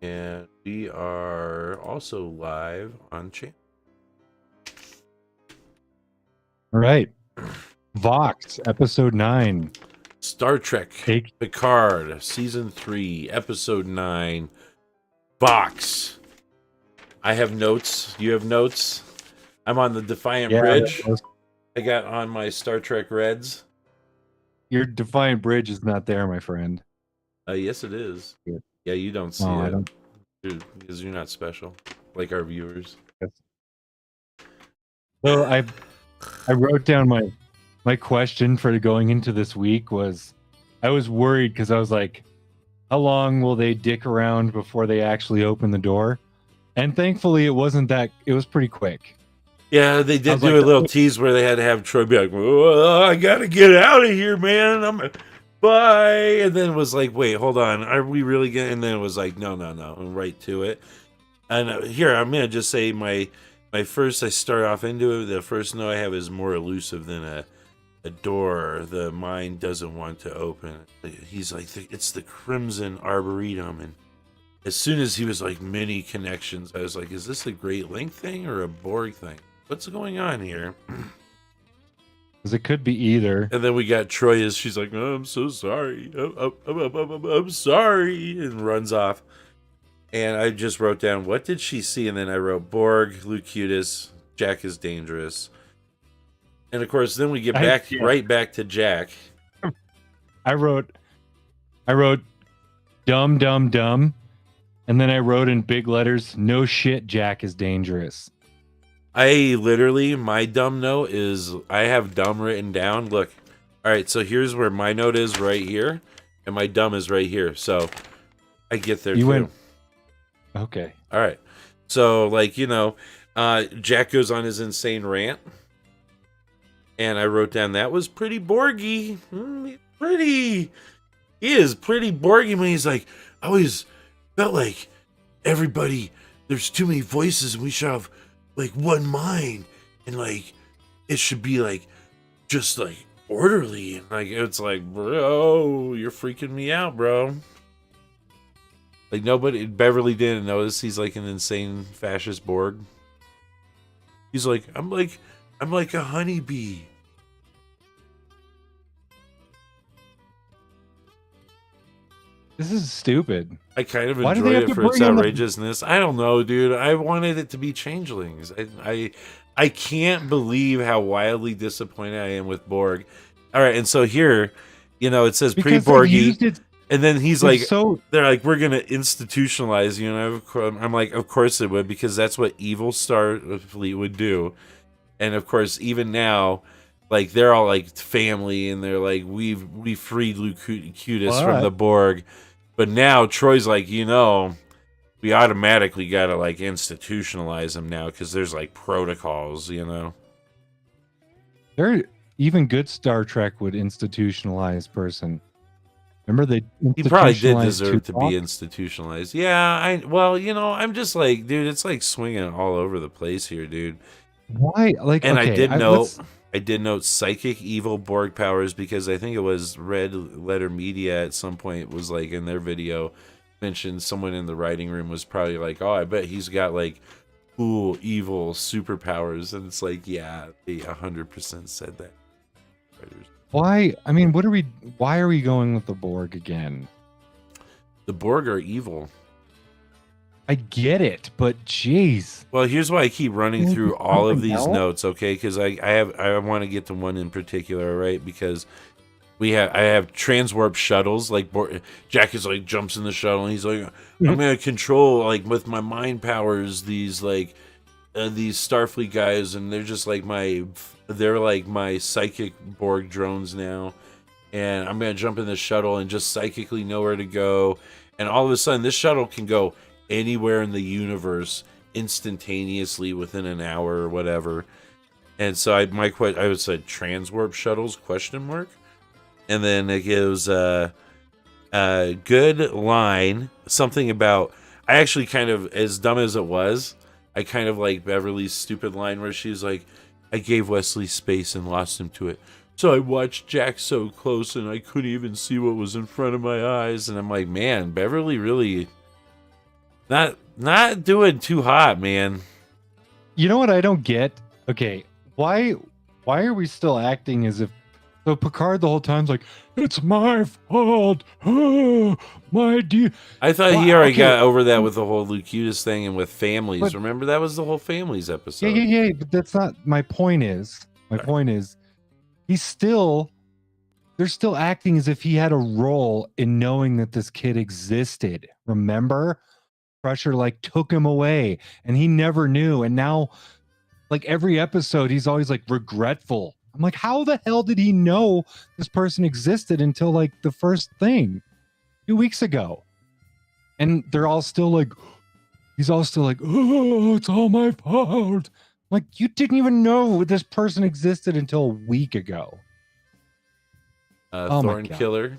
And we are also live on channel. All right. Vox, episode 9. Star Trek Picard, season 3, episode 9. Vox. I have notes. You have notes? I'm on the Defiant Bridge. I got on my Star Trek Reds. Your Defiant Bridge is not there, my friend. Yes, it is. Yeah, you don't see it. Because you're not special, like our viewers. Yes. So I wrote down my question for going into this week was, I was worried because I was like, how long will they dick around before they actually open the door? And thankfully, it wasn't that. It was pretty quick. Yeah, they did do a little tease where they had to have Troy be like, oh, I gotta get out of here, man. Bye. And then it was like, wait, hold on. Are we really getting? And then it was like, no. And right to it. And here, I'm going to just say my first, I start off into it. The first note I have is more elusive than a door the mind doesn't want to open. He's like, it's the Crimson Arboretum. And as soon as he was like, many connections, I was like, is this a Great Link thing or a Borg thing? What's going on here? Because it could be either. And then we got Troy as she's like, oh, I'm so sorry. I'm sorry. And runs off. And I just wrote down, what did she see? And then I wrote, Borg, Locutus, Jack is dangerous. And of course, then we get right back to Jack. I wrote, dumb, dumb, dumb. And then I wrote in big letters, no shit, Jack is dangerous. I literally, my dumb note is, I have dumb written down. Look, all right, so here's where my note is right here. And my dumb is right here. So I get there too. Okay. All right. So, like, Jack goes on his insane rant. And I wrote down, that was pretty Borgy. He is pretty Borgy when he's like, I always felt like everybody, there's too many voices and we should have, like, one mind. And, like, it should be, like, just, like, orderly. And, like, it's like, bro, you're freaking me out, bro. Like, Beverly didn't notice he's like an insane fascist Borg. He's like, I'm like a honeybee. This is stupid. I kind of enjoyed it for its outrageousness. I don't know, dude. I wanted it to be changelings. I can't believe how wildly disappointed I am with Borg. All right, and so here, it says pre-Borgy. And then he's like, they're like, we're going to institutionalize you. And I'm like, of course it would, because that's what evil Starfleet would do. And of course, even now, like, they're all like family and they're like, we freed Locutus from the Borg. But now Troy's like, we automatically got to like institutionalize him now because there's like protocols, There, even good Star Trek would institutionalize person. Remember he probably did deserve to be institutionalized. Yeah, I'm just like, dude, it's like swinging all over the place here, dude. Why? Like, and okay, I did note psychic evil Borg powers because I think it was Red Letter Media at some point was like in their video mentioned someone in the writing room was probably like, oh, I bet he's got like cool evil superpowers, and it's like, yeah, they 100% said that. Writers. Why? I mean, why are we going with the Borg again? The Borg are evil. I get it, but jeez. Well, here's why I keep running through all of these notes, okay? Because I want to get to one in particular, right? Because I have transwarp shuttles. Like Jack is like jumps in the shuttle and he's like, I'm gonna control like with my mind powers these like these Starfleet guys, and they're just like my psychic Borg drones now, and I'm gonna jump in the shuttle and just psychically know where to go, and all of a sudden this shuttle can go anywhere in the universe instantaneously within an hour or whatever. And so I would say transwarp shuttles ? And then it gives a good line, something about, I actually kind of, as dumb as it was, I kind of like Beverly's stupid line where she's like, I gave Wesley space and lost him to it. So I watched Jack so close and I couldn't even see what was in front of my eyes. And I'm like, man, Beverly really Not doing too hot, man. You know what I don't get? Okay, why are we still acting as if so Picard the whole time's like, it's my fault. Oh, my dear. I thought he Why- already okay, got over that with the whole Lucutus thing and with families. but Remember that was the whole families yeah, episode. yeah, but that's not my point. Point is, he's still they're still acting as if he had a role in knowing that this kid existed. Remember? Crusher like took him away and he never knew. And now, like every episode, he's always like regretful. I'm like, how the hell did he know this person existed until like the first thing 2 weeks ago? And they're all still like, he's all still like, oh, it's all my fault. Like, you didn't even know this person existed until a week ago. Oh my Thorn God. Killer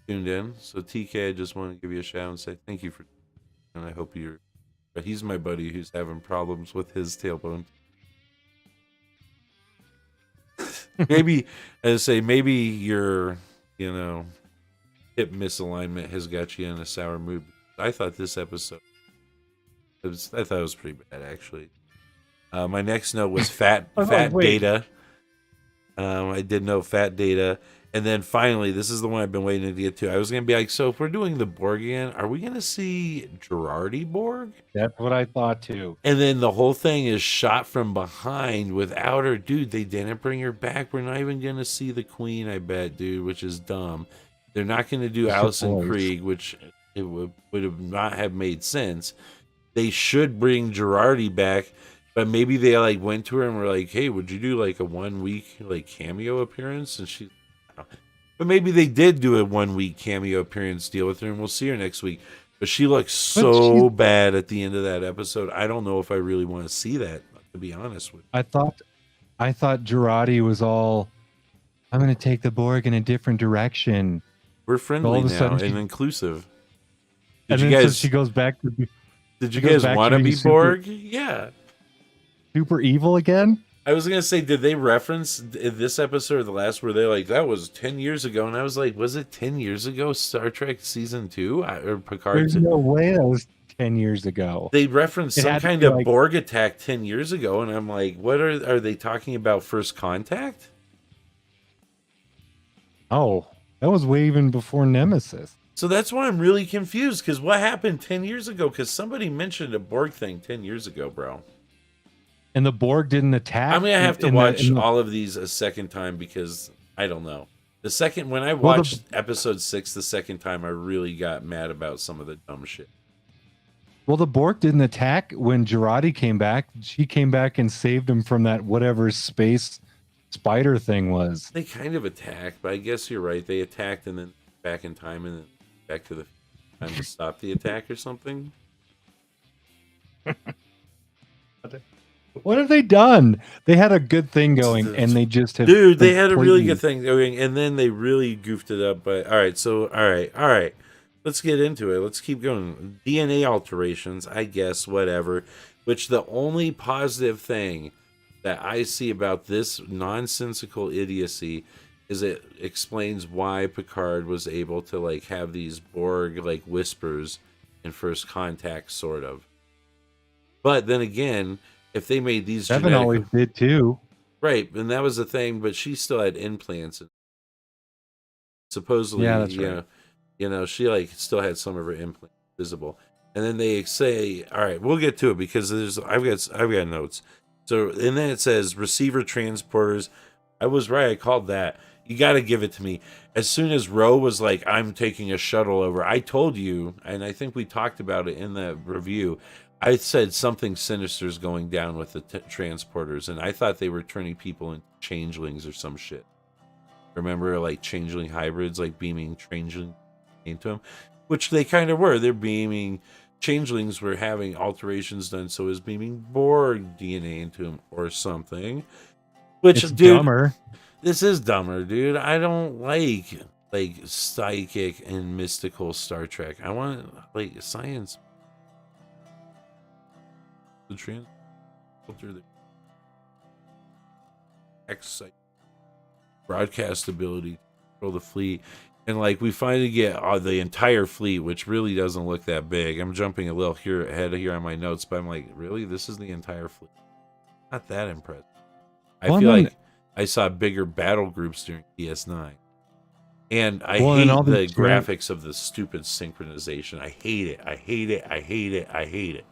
tuned in. So TK, I just want to give you a shout out and say thank you for, and I hope you're. But he's my buddy who's having problems with his tailbone. Maybe, as I say, maybe your, hip misalignment has got you in a sour mood. I thought this episode, I thought it was pretty bad actually. My next note was fat data. I did know fat data. And then finally, this is the one I've been waiting to get to. I was going to be like, so if we're doing the Borg again, are we going to see Gerardi Borg? That's what I thought too. And then the whole thing is shot from behind without her. Dude, they didn't bring her back. We're not even going to see the Queen, I bet, dude, which is dumb. They're not going to do Allison Krieg, which it would have not have made sense. They should bring Gerardi back. But maybe they like went to her and were like, hey, would you do like a 1 week like cameo appearance? And she, but maybe they did do a 1 week cameo appearance deal with her and we'll see her next week. But she looks so bad at the end of that episode. I don't know if I really want to see that, to be honest with you. I thought Gerardi was all, I'm going to take the Borg in a different direction. We're friendly now and inclusive. Did you guys? So she goes back to. Did you guys want to be Borg? Yeah. Super evil again? I was gonna say, did they reference in this episode or the last where they're like, that was 10 years ago? And I was like, was it 10 years ago? Star Trek season 2 or Picard? There's no way that was 10 years ago. They referenced some kind of Borg attack 10 years ago, and I'm like, what are they talking about? First Contact? Oh, that was way even before Nemesis. So that's why I'm really confused, because what happened 10 years ago? Because somebody mentioned a Borg thing 10 years ago, bro. And the Borg didn't attack? I'm going to have to watch all of these a second time because I don't know. When I watched episode 6 the second time, I really got mad about some of the dumb shit. Well, the Borg didn't attack when Gerardi came back. She came back and saved him from that whatever space spider thing was. They kind of attacked, but I guess you're right. They attacked and then back in time and then back to the time to stop the attack or something. What have they done? They had a good thing going, and they just have. Dude, they had a really good thing going, and then they really goofed it up. But all right. Let's get into it. Let's keep going. DNA alterations, I guess, whatever. Which the only positive thing that I see about this nonsensical idiocy is it explains why Picard was able to like have these Borg like whispers in First Contact, sort of. But then again, if they made these Seven always did too. Right, and that was the thing, but she still had implants. Supposedly, yeah, that's right. She like still had some of her implants visible. And then they say, all right, we'll get to it because I've got notes. So, and then it says receiver transporters. I was right, I called that. You got to give it to me. As soon as Ro was like, I'm taking a shuttle over, I told you, and I think we talked about it in the review, I said something sinister is going down with the transporters, and I thought they were turning people into changelings or some shit. Remember, like changeling hybrids, like beaming changeling into them, which they kind of were. They're beaming changelings were having alterations done, so is beaming Borg DNA into them or something. Which, it's dude, dumber. This is dumber, dude. I don't like psychic and mystical Star Trek. I want like science. The transporter, the excite broadcast ability, control the fleet. And like we finally get the entire fleet, which really doesn't look that big. I'm jumping a little ahead here on my notes, but I'm like, really, this is the entire fleet? Not that impressive. I feel like I saw bigger battle groups during DS9, and I hate the graphics of the stupid synchronization. I hate it. I hate it. I hate it. I hate it.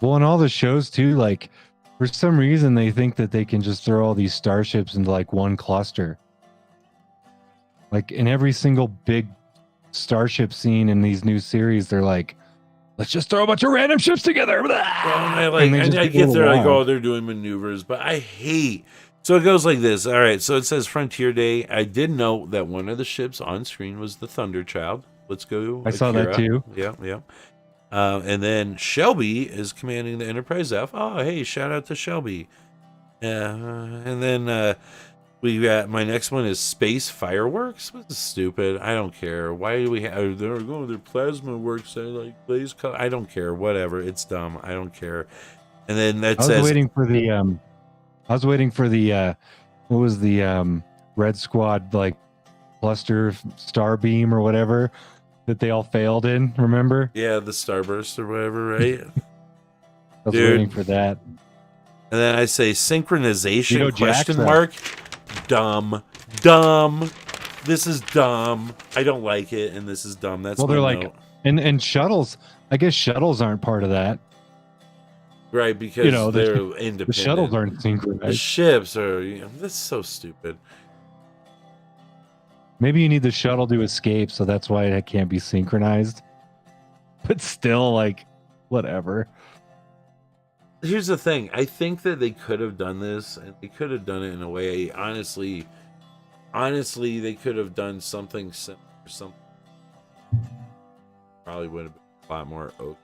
Well, in all the shows too, like for some reason they think that they can just throw all these starships into like one cluster. Like in every single big starship scene in these new series, they're like, let's just throw a bunch of random ships together. Well, I get there, like, oh, they're doing maneuvers, but I hate. So it goes like this. All right, so it says Frontier Day. I did know that one of the ships on screen was the Thunderchild. Let's go. I saw that too. Yeah, yeah. And then Shelby is commanding the Enterprise F. Oh, hey, shout out to Shelby. And then we got my next one is Space Fireworks. This is stupid. I don't care. Why do we have? They're going their plasma works. They like blaze color. I don't care. Whatever. It's dumb. I don't care. And then that says. I was waiting for the. What was the Red Squad like cluster star beam or whatever that they all failed in? Remember? Yeah, the Starburst or whatever, right? I was waiting for that. And then I say synchronization question mark. Dumb. This is dumb. I don't like it, and this is dumb. That's well, they're like, and shuttles. I guess shuttles aren't part of that, right? Because they're independent. The shuttles aren't synchronized. The ships are. That's so stupid. Maybe you need the shuttle to escape, so that's why it can't be synchronized. But still, like, whatever. Here's the thing. I think that they could have done this, and they could have done it in a way. Honestly, they could have done something similar. Something probably would have been a lot more open.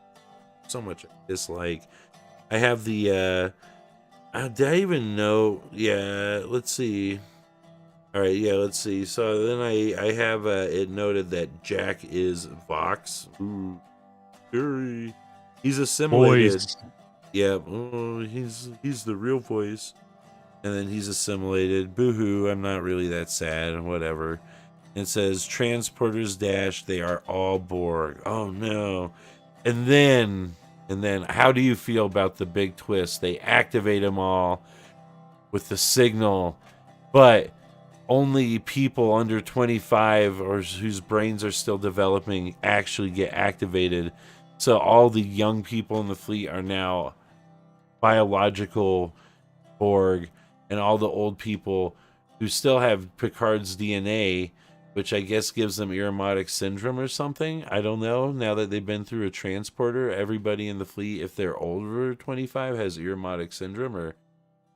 So much dislike. I have the. Did I even know? Yeah. Let's see. All right. Yeah. Let's see. So then I have it noted that Jack is Vox. Ooh, very. He's assimilated. Boys. Yeah, oh, he's the real voice. And then he's assimilated. Boo-hoo, I'm not really that sad, whatever. It says, transporters dash, they are all Borg. Oh, no. And then, how do you feel about the big twist? They activate them all with the signal, but only people under 25 or whose brains are still developing actually get activated. So all the young people in the fleet are now biological Borg, and all the old people who still have Picard's DNA, which I guess gives them Irumodic syndrome or something. I don't know. Now that they've been through a transporter, everybody in the fleet, if they're older 25, has Irumodic syndrome or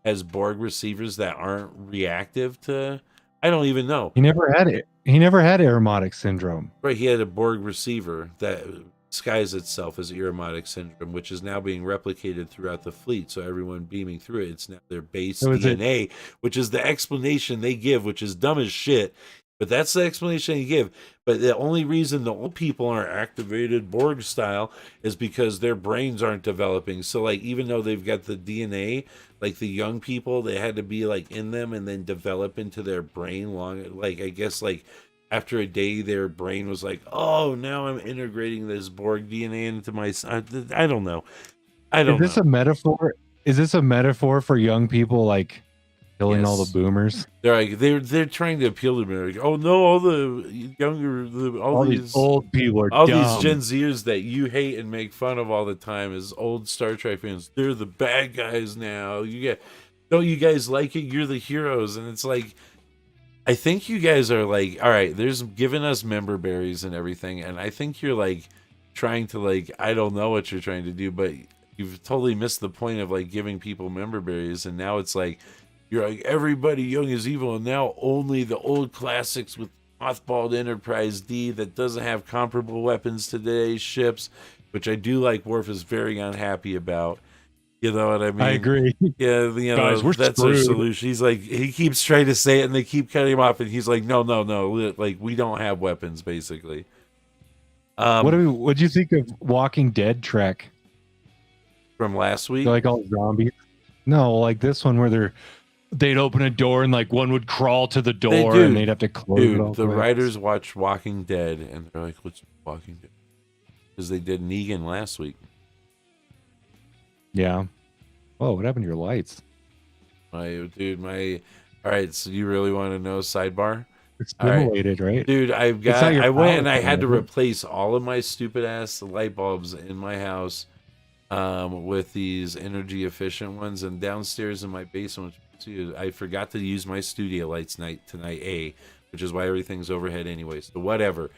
has Borg receivers that aren't reactive to. I don't even know. He never had it. He never had Irumodic syndrome. Right, he had a Borg receiver that disguise itself as Irumodic syndrome, which is now being replicated throughout the fleet. So everyone beaming through it, it's now their base DNA, which is the explanation they give, which is dumb as shit. But that's the explanation they give. But the only reason the old people aren't activated Borg style is because their brains aren't developing. So like, even though they've got the DNA, like the young people, they had to be like in them and then develop into their brain long. Like, I guess like after a day, their brain was like, oh, now I'm integrating this Borg DNA into my. I don't know. Is this a metaphor? Is this a metaphor for young people like killing all the boomers? They're like they're trying to appeal to me. Like, oh no, all the younger, all these old people are all dumb. These Gen Zers that you hate and make fun of all the time as old Star Trek fans. They're the bad guys now. Don't you guys like it? You're the heroes, and it's like. I think you guys are like, all right, there's giving us member berries and everything, and I think you're like trying to like, I don't know what you're trying to do, but you've totally missed the point of like giving people member berries, and now it's like you're like everybody young is evil, and now only the old classics with mothballed Enterprise D that doesn't have comparable weapons to today's ships, which I do like. Worf is very unhappy about. You know what I mean? I agree. Yeah, Guys, that's our solution. He's like, he keeps trying to say it, and they keep cutting him off, and he's like, no, like we don't have weapons, basically. What do you think of Walking Dead Trek from last week? They're like all zombies? No, like this one where they'd open a door and like one would crawl to the door and they'd have to close it all. The writers watched Walking Dead and they're like, "What's Walking Dead?" Because they did Negan last week. Yeah. Oh, what happened to your lights? All right, so you really want to know sidebar? It's stimulated, right? Dude, I went and I had to replace all of my stupid ass light bulbs in my house with these energy efficient ones, and downstairs in my basement, I forgot to use my studio lights tonight, which is why everything's overhead anyways. So whatever.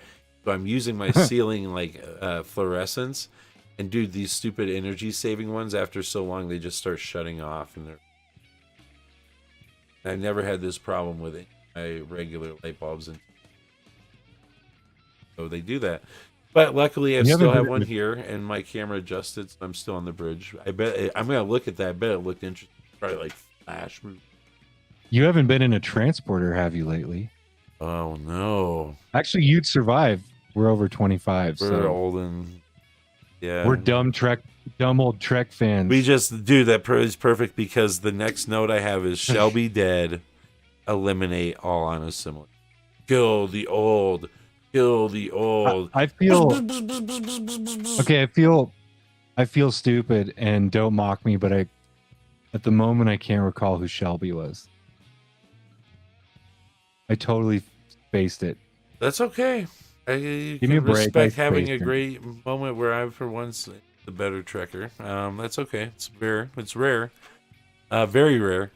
So I'm using my ceiling like fluorescence, and dude, these stupid energy saving ones, after so long, they just start shutting off, and I've never had this problem with my regular light bulbs, and so they do that. But luckily, I still have one here, and my camera adjusted, so I'm still on the bridge. I'm gonna look at that. I bet it looked interesting. Probably like flash movie. You haven't been in a transporter, have you, lately? Oh no! Actually, you'd survive. We're over 25. We're old and yeah, we're dumb old Trek fans. We just that is perfect because the next note I have is Shelby dead. Eliminate all unassimilate. Kill the old. Kill the old. I feel okay. I feel stupid, and don't mock me, but at the moment I can't recall who Shelby was. I totally spaced it. That's okay. Give me a break. Respect having a great moment where I'm for once the better trekker. That's okay. It's rare. It's rare. Very rare.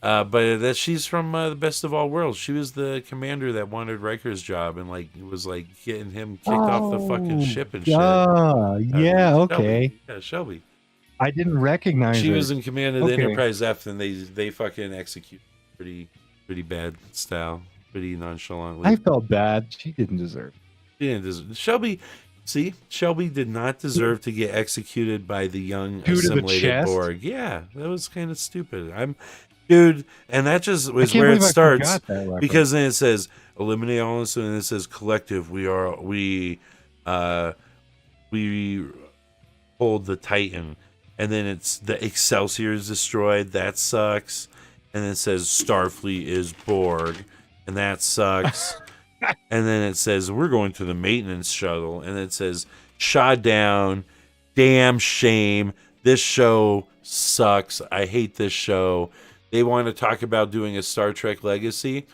But that she's from the Best of All Worlds. She was the commander that wanted Riker's job and like was like getting him kicked off the fucking ship and shit. Yeah, okay. Shelby. I didn't recognize she her. was in command of the Enterprise F, and they fucking execute pretty bad style, pretty nonchalantly. I felt bad. She didn't deserve. She didn't deserve. Shelby did not deserve to get executed by the young assimilated Borg. Yeah, that was kind of stupid. Dude, and that just was where it starts, because then it says eliminate all this, and it says collective. We hold the Titan, and then it's the Excelsior is destroyed. That sucks. And then it says Starfleet is Borg, and that sucks. And then it says we're going to the maintenance shuttle, and it says shot down. Damn shame. This show sucks. I hate this show. They want to talk about doing a Star Trek Legacy.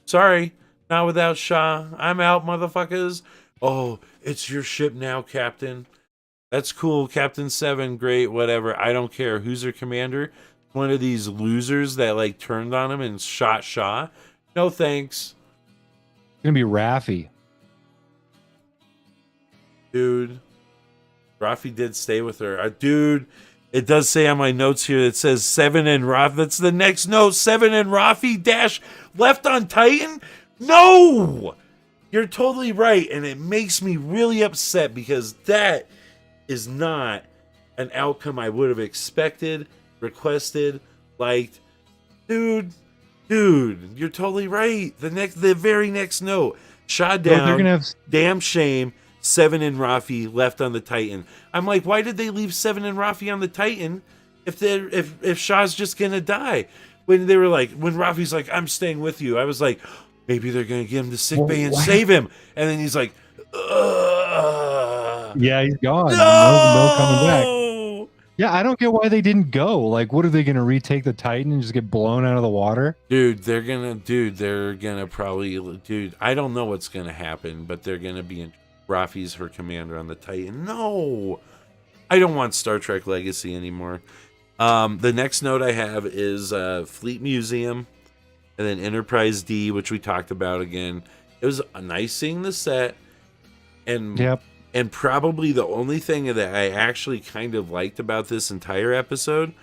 Sorry, not without Shaw. I'm out, motherfuckers. Oh, it's your ship now, Captain. That's cool, Captain 7, great, whatever. I don't care. Who's their commander? One of these losers that like turned on him and shot Shaw? No thanks. It's gonna be Raffi. Dude. Raffi did stay with her. Dude, it does say on my notes here, it says 7 and Raffi. That's the next note. 7 and Raffi dash left on Titan? No! You're totally right. And it makes me really upset because that is not an outcome I would have expected, requested, liked. Dude, you're totally right. The very next note. Shot down. Damn shame. 7 and Raffi left on the Titan. I'm like, why did they leave 7 and Raffi on the Titan if Shaw's just gonna die? When they were like, when Raffi's like, I'm staying with you, I was like, maybe they're gonna get him to sickbay and save him. And then he's like, ugh. Yeah, he's gone. No coming back. Yeah, I don't get why they didn't go. Like, what are they gonna retake the Titan and just get blown out of the water? They're gonna probably, I don't know what's gonna happen, but they're gonna be in. Raffi's her commander on the Titan. No, I don't want Star Trek Legacy anymore. The next note I have is Fleet Museum, and then Enterprise D, which we talked about again. It was nice seeing the set, and and probably the only thing that I actually kind of liked about this entire episode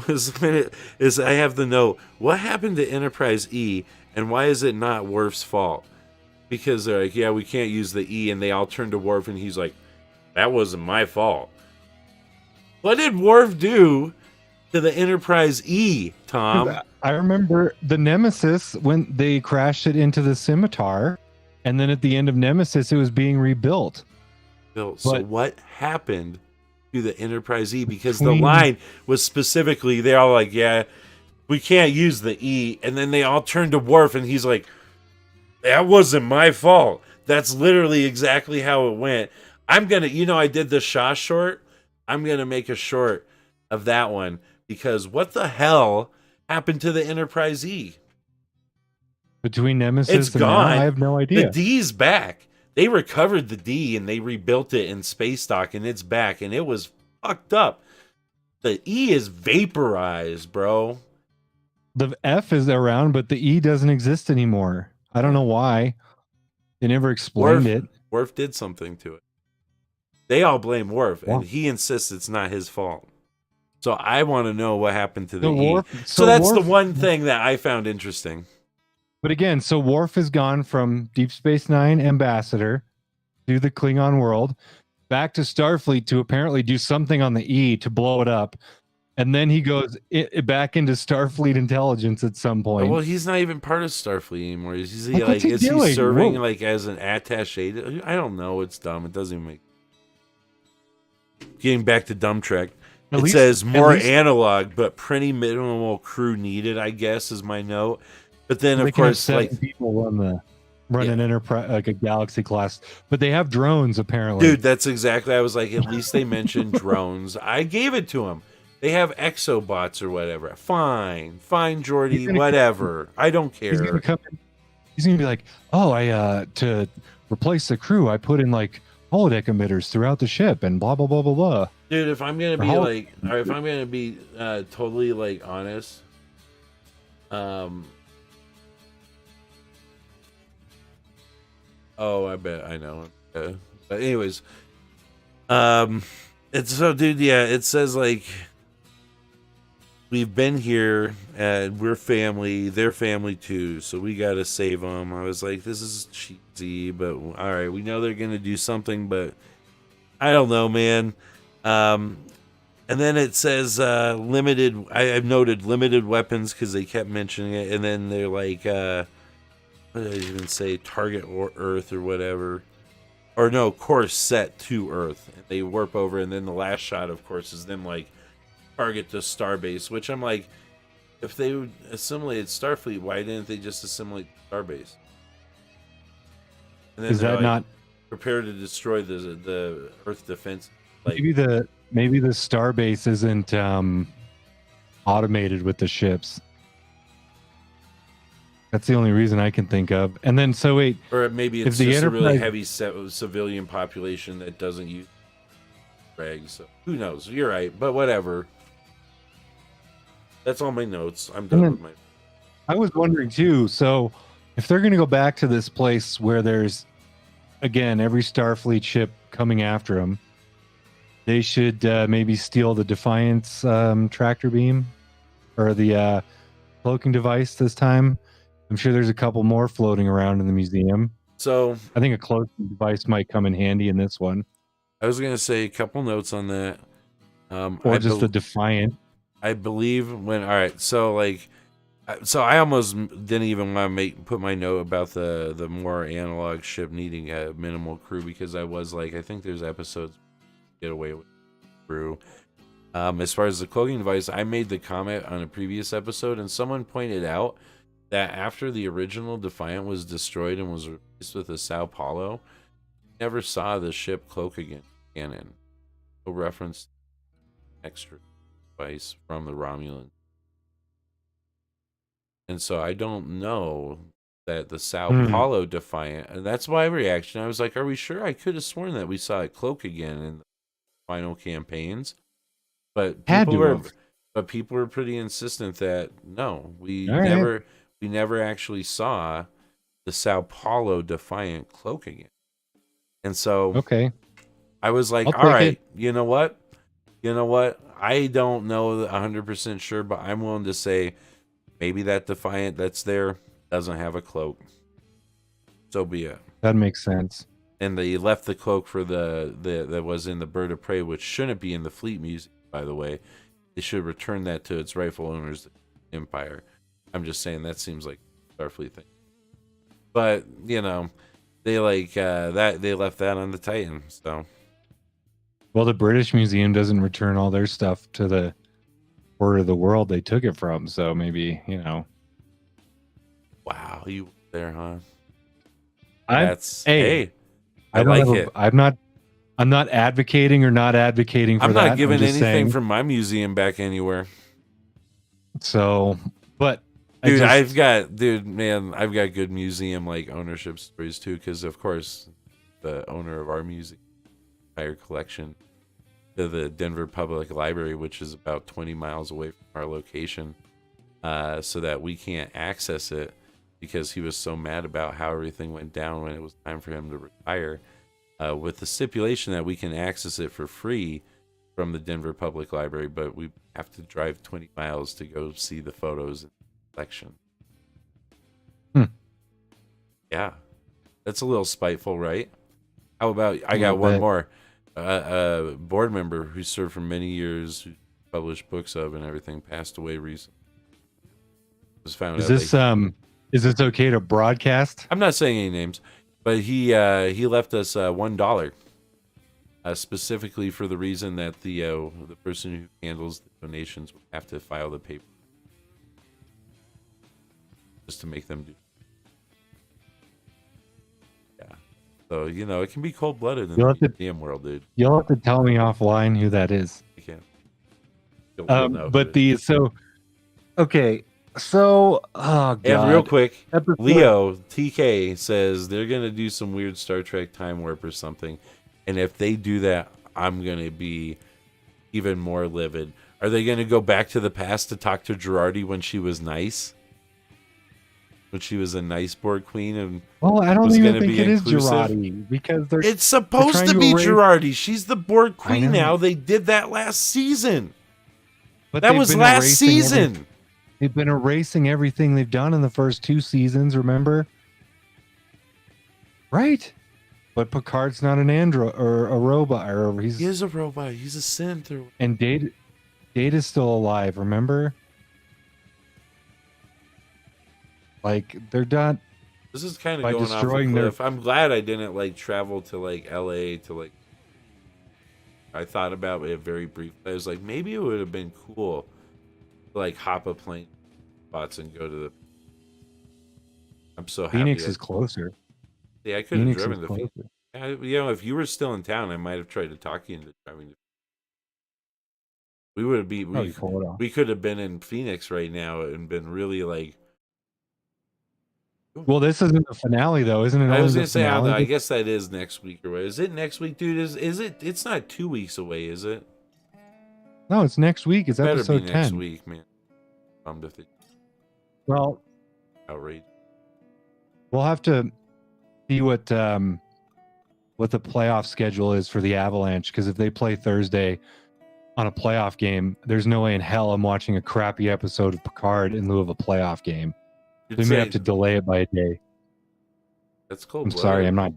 was when I have the note, what happened to Enterprise E, and why is it not Worf's fault? Because they're like, yeah, we can't use the E, and they all turn to Worf, and he's like, that wasn't my fault. What did Worf do to the Enterprise E, Tom? I remember the Nemesis when they crashed it into the Scimitar, and then at the end of Nemesis, it was being rebuilt. So what happened to the Enterprise E? Because the line was specifically, they're all like, yeah, we can't use the E. And then they all turn to Worf, and he's like, that wasn't my fault. That's literally exactly how it went. I'm going to, I did the Shaw short. I'm going to make a short of that one because what the hell happened to the Enterprise E? Between Nemesis It's and gone. now, I have no idea. The D's back. They recovered the D and they rebuilt it in space dock and it's back and it was fucked up. The E is vaporized, bro. The F is around, but the E doesn't exist anymore. I don't know why. They never explained it. Worf did something to it. They all blame Worf, and he insists it's not his fault. So I want to know what happened to the E. So that's the one thing that I found interesting. But again, so Worf has gone from Deep Space Nine ambassador to the Klingon world, back to Starfleet to apparently do something on the E to blow it up. And then he goes back into Starfleet intelligence at some point. Well, he's not even part of Starfleet anymore. Is he what's he doing? he serving like as an attaché? I don't know. It's dumb. It doesn't even make. Getting back to Dumb Trek, it says more analog, but pretty minimal crew needed. I guess is my note. But then of course, like people run an Enterprise, like a Galaxy class, but they have drones apparently. Dude, that's exactly. I was like, at least they mentioned drones. I gave it to him. They have exobots or whatever. Fine, Jordy, whatever. I don't care. He's gonna be like, oh, I to replace the crew, I put in like holodeck emitters throughout the ship and blah blah blah blah blah. Dude, if I'm gonna be totally like honest, oh, I bet I know. But anyways, it's so, dude. Yeah, it says like. We've been here and we're family. They're family too. So we got to save them. I was like, this is cheesy, but all right. We know they're going to do something, but I don't know, man. And then it says limited. I've noted limited weapons because they kept mentioning it. And then they're like, what did I even say? Target or Earth or whatever. Or no, course set to Earth. And they warp over. And then the last shot, of course, is them like, target to Starbase, which I'm like, if they would assimilate Starfleet, why didn't they just assimilate Starbase? And then is that like, not prepared to destroy the Earth defense? Like, maybe the Starbase isn't automated with the ships. That's the only reason I can think of. And then so wait, or maybe it's just a really heavy civilian population that doesn't use regs. So who knows? You're right, but whatever. That's all my notes. I'm done with my. I was wondering too. So, if they're going to go back to this place where there's, again, every Starfleet ship coming after them, they should maybe steal the Defiance tractor beam or the cloaking device this time. I'm sure there's a couple more floating around in the museum. So, I think a cloaking device might come in handy in this one. I was going to say a couple notes on that. Or just the Defiant. I believe when, all right, so like, so I almost didn't even want to put my note about the more analog ship needing a minimal crew because I was like, I think there's episodes get away with crew. As far as the cloaking device, I made the comment on a previous episode and someone pointed out that after the original Defiant was destroyed and was replaced with a Sao Paulo, never saw the ship cloak again. Canon. No reference extra device from the Romulan. And so I don't know that the Sao Paulo Defiant, and that's my reaction. I was like, are we sure? I could have sworn that we saw it cloak again in the final campaigns. But people were pretty insistent that no, we never actually saw the Sao Paulo Defiant cloak again. And so I was like, all right, you know what? I don't know 100% sure, but I'm willing to say maybe that Defiant that's there doesn't have a cloak. So be it. That makes sense. And they left the cloak for the that was in the Bird of Prey, which shouldn't be in the Fleet Museum, by the way. They should return that to its rightful owners, the Empire. I'm just saying that seems like a Starfleet thing. But, they like they left that on the Titan, so. Well, the British Museum doesn't return all their stuff to the quarter of the world they took it from. So maybe, Wow, you were there, huh? I I don't like have it. I'm not advocating or not advocating for I'm that. not giving just anything saying. from my museum back anywhere. So, but Dude, I've got good museum like ownership stories too, because of course the owner of our museum entire collection to the Denver Public Library, which is about 20 miles away from our location, so that we can't access it because he was so mad about how everything went down when it was time for him to retire, with the stipulation that we can access it for free from the Denver Public Library, but we have to drive 20 miles to go see the photos in the collection. Yeah, that's a little spiteful, right? How about I got one more. A board member who served for many years, who published books of and everything, passed away recently. Was found Is this okay to broadcast? I'm not saying any names, but he left us $1, specifically for the reason that the person who handles the donations would have to file the paper just to make them do. Yeah, so it can be cold blooded in the museum world, dude. You'll have to tell me offline who that is. You can't. So, oh god. And real quick, Leo TK says they're gonna do some weird Star Trek time warp or something, and if they do that, I'm gonna be even more livid. Are they gonna go back to the past to talk to Girardi when she was nice? When she was a nice Borg queen, and I don't even think it is Girardi because it's supposed to be Girardi. She's the Borg queen now. They did that last season. But that was last season. They've been erasing everything they've done in the first 2 seasons, remember? Right? But Picard's not an android or a robot. He is a robot. He's a synth. And Data's still alive, remember? Like, they're not... This is kind of going off a cliff. I'm glad I didn't, travel to, L.A. to, I thought about it very briefly. I was like, maybe it would have been cool to, hop a plane spots and go to the... I'm so happy. Phoenix is closer. Yeah, I could have driven to Phoenix. If you were still in town, I might have tried to talk you into driving to... We could have been in Phoenix right now and been really, Well, this isn't the finale, though, isn't it? I was gonna say, I guess that is next week or what? Is it next week, dude? Is it? It's not 2 weeks away, is it? No, it's next week. It's episode 10. Next week, man. Well, outrage. We'll have to see what the playoff schedule is for the Avalanche, because if they play Thursday on a playoff game, there's no way in hell I'm watching a crappy episode of Picard in lieu of a playoff game. We may have to delay it by a day. That's cool. I'm sorry, I'm not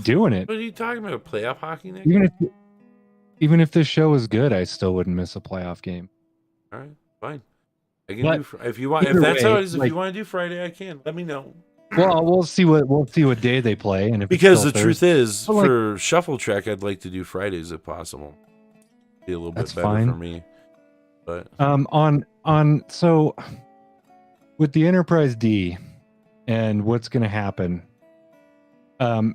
doing it. What are you talking about? Playoff hockey next? Even if this show is good, I still wouldn't miss a playoff game. All right, fine. I can do if you want. If that's how it is, if you want to do Friday, I can. Let me know. Well, we'll see what day they play, and if because the truth is, for Shuffle Track, I'd like to do Fridays if possible. Be a little bit better for me. But so with the Enterprise D and what's going to happen,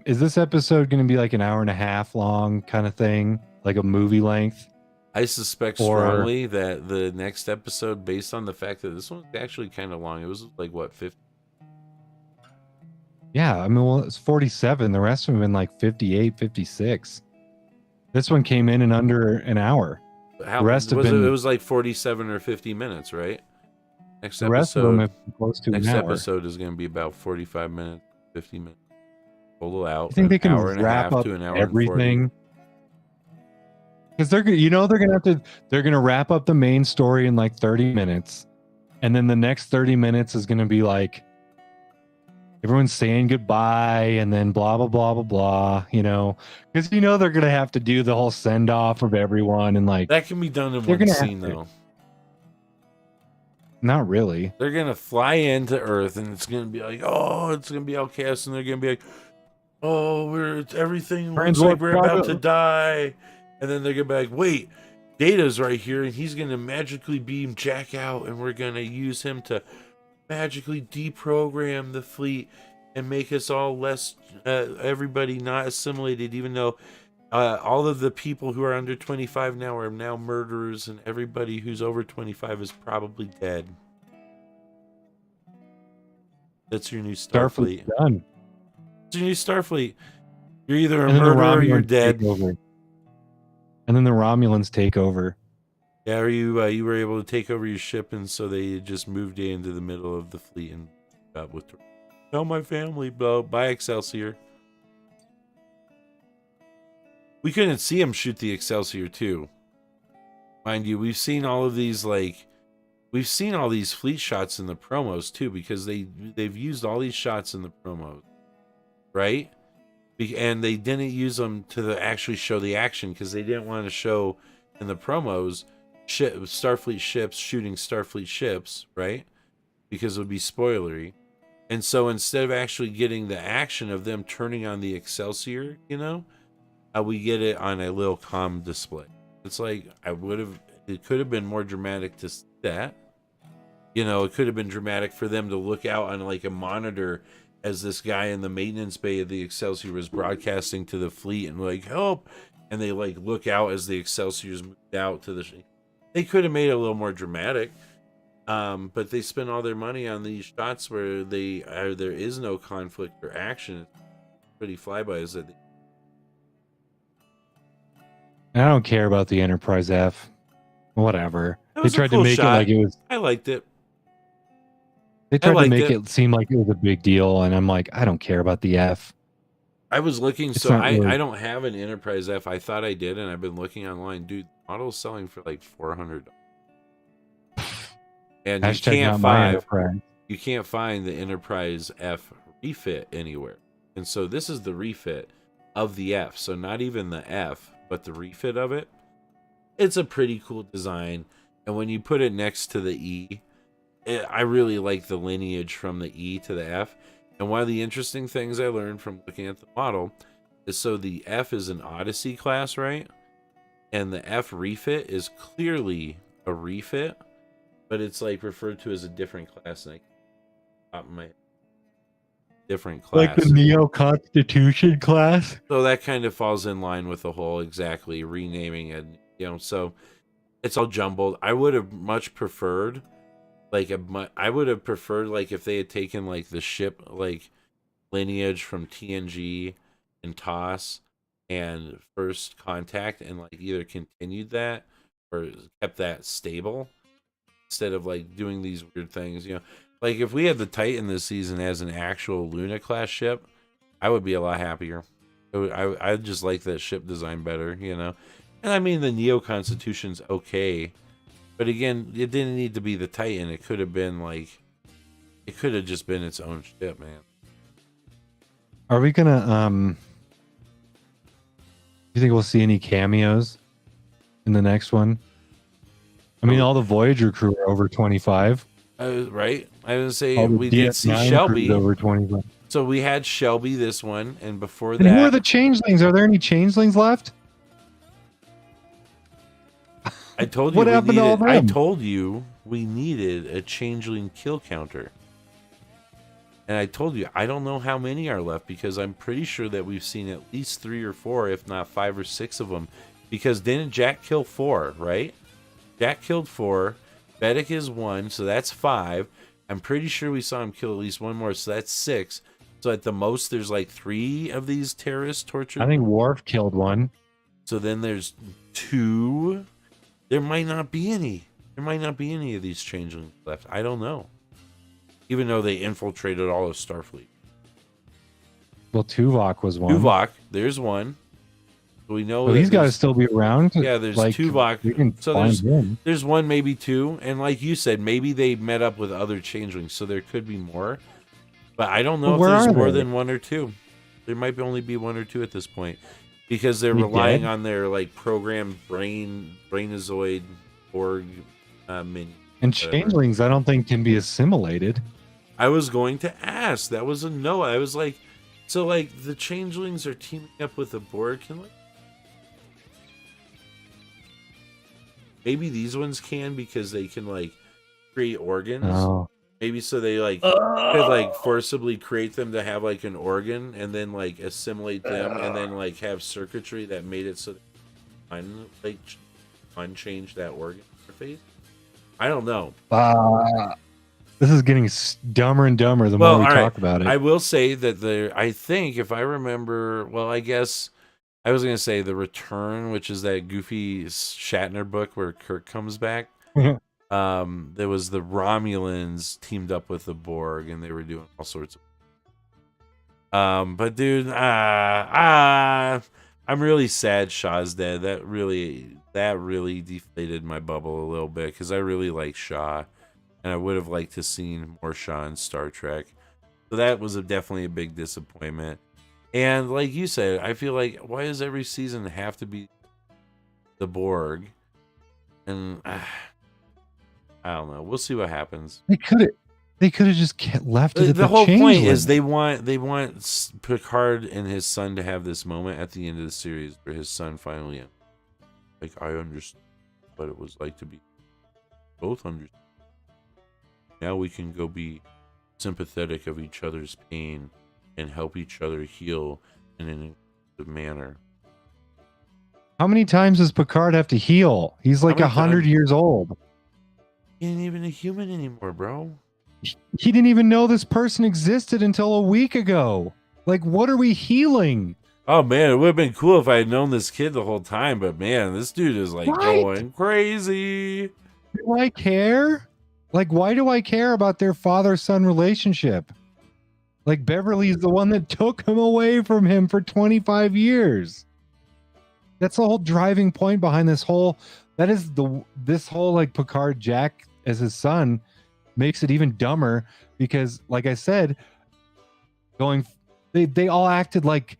is this episode going to be like an hour and a half long kind of thing, like a movie length? I suspect strongly that the next episode, based on the fact that this one's actually kind of long, it was 50. Yeah, I mean, it's 47. The rest of them have been 58, 56. This one came in under an hour. The rest of it was 47 or 50 minutes, right? Next episode, rest of them have close to next an hour. episode is going to be about 45 minutes, 50 minutes. Pull it out. I think they can wrap up everything. Because they're gonna wrap up the main story in 30 minutes, and then the next 30 minutes is gonna be everyone's saying goodbye, and then blah blah blah blah blah. Because they're gonna have to do the whole send off of everyone, and that can be done in one scene though. Not really. They're gonna fly into Earth, and it's gonna be it's gonna be outcast, and they're gonna be everything looks like we're about to die. And then they're going to be wait, Data's right here, and he's gonna magically beam Jack out, and we're gonna use him to magically deprogram the fleet and make us all less, everybody not assimilated, even though all of the people who are under 25 now are now murderers, and everybody who's over 25 is probably dead. That's your new Starfleet. Done. It's your new Starfleet. You're either a murderer or you're dead. And then the Romulans take over. Yeah, or you were able to take over your ship, and so they just moved you into the middle of the fleet and got with. Tell my family, bro. Bye, Excelsior. We couldn't see him shoot the Excelsior too. Mind you, we've seen all of these we've seen all these fleet shots in the promos too, because they've used all these shots in the promos, right? And they didn't use them to actually show the action because they didn't want to show in the promos Starfleet ships shooting Starfleet ships, right? Because it would be spoilery. And so instead of actually getting the action of them turning on the Excelsior, we get it on a little comm display. It's like it could have been more dramatic to that. It could have been dramatic for them to look out on like a monitor as this guy in the maintenance bay of the Excelsior was broadcasting to the fleet and like, help. And they like look out as the Excelsior's moved out to the. They could have made it a little more dramatic. But they spend all their money on these shots where there is no conflict or action. It's pretty flybys that. I don't care about the Enterprise F. Whatever. They tried cool to make shot. it like it was. I liked it. They tried to make it seem like it was a big deal, and I'm like, I don't care about the F. I was looking, so I don't have an Enterprise F. I thought I did, and I've been looking online. Dude, the model's selling for like $400. And you can't find the Enterprise F refit anywhere. And so this is the refit of the F. So not even the F, but the refit of it. It's a pretty cool design. And when you put it next to the E, I really like the lineage from the E to the F. And one of the interesting things I learned from looking at the model is so the F is an Odyssey class, right? And the F refit is clearly a refit. But it's like referred to as a different class, and different class, like the Neo Constitution class. So that kind of falls in line with the whole exactly renaming it. So it's all jumbled. I would have much preferred, like if they had taken like the ship like lineage from TNG and TOS and First Contact, and like either continued that or kept that stable. Instead of like doing these weird things, like if we had the Titan this season as an actual Luna class ship, I would be a lot happier. I just like that ship design better, And I mean, the Neo Constitution's okay, but again, it didn't need to be the Titan. It could have been it could have just been its own ship, man. Are we gonna do you think we'll see any cameos in the next one? I mean, all the Voyager crew are over 25. Right? I was saying we did see Shelby over 25. So we had Shelby this one, and before that, who are the changelings? Are there any changelings left? I told you. I told you we needed a changeling kill counter, and I told you I don't know how many are left because I'm pretty sure that we've seen at least 3 or 4, if not 5 or 6 of them. Because didn't Jack kill 4? Right? Jack killed 4. Vedic is 1, so that's 5. I'm pretty sure we saw him kill at least 1 more, so that's 6. So at the most, there's like 3 of these terrorists tortured. I think Worf killed 1. So then there's 2. There might not be any. There might not be any of these changelings left. I don't know. Even though they infiltrated all of Starfleet. Well, Tuvok was 1. Tuvok, there's 1. We know well, he's got to still be around. Yeah, there's Tuvok. So there's 1, maybe 2. And like you said, maybe they met up with other changelings, so there could be more. But I don't know if there's more than 1 or 2. There might only be 1 or 2 at this point. Because they're relying on their like programmed brainazoid Borg minion. And changelings, I don't think can be assimilated. I was going to ask. That was a no. I was like, so like the changelings are teaming up with the Borg. maybe these ones can because they can like create organs. Oh. Maybe so they like could like forcibly create them to have like an organ and then like assimilate them and then like have circuitry that made it so they like unchange that organ interface. I don't know. This is getting dumber and dumber the more we talk about it. I will say that I think if I remember, well, I guess I was going to say The Return, which is that goofy Shatner book where Kirk comes back. There was the Romulans teamed up with the Borg and they were doing all sorts of but dude, I'm really sad Shaw's dead. That really deflated my bubble a little bit because I really like Shaw and I would have liked to seen more Shaw in Star Trek. So that was definitely a big disappointment. And like you said, I feel like why does every season have to be the Borg? And I don't know. We'll see what happens. They could have just left it at the whole point limit. is they want Picard and his son to have this moment at the end of the series where his son finally like I understand what it was like to be both understand. Now we can go be sympathetic of each other's pain and help each other heal in an inclusive manner. How many times does Picard have to heal? He's like 100 years old. He ain't even a human anymore, bro. He didn't even know this person existed until a week ago. Like, what are we healing? Oh man, it would have been cool if I had known this kid the whole time, but man, this dude is like going crazy. Do I care? Like, why do I care about their father-son relationship? Like, Beverly's the one that took him away from him for 25 years. That's the whole driving point behind this whole like Picard Jack as his son makes it even dumber because, like I said, they all acted like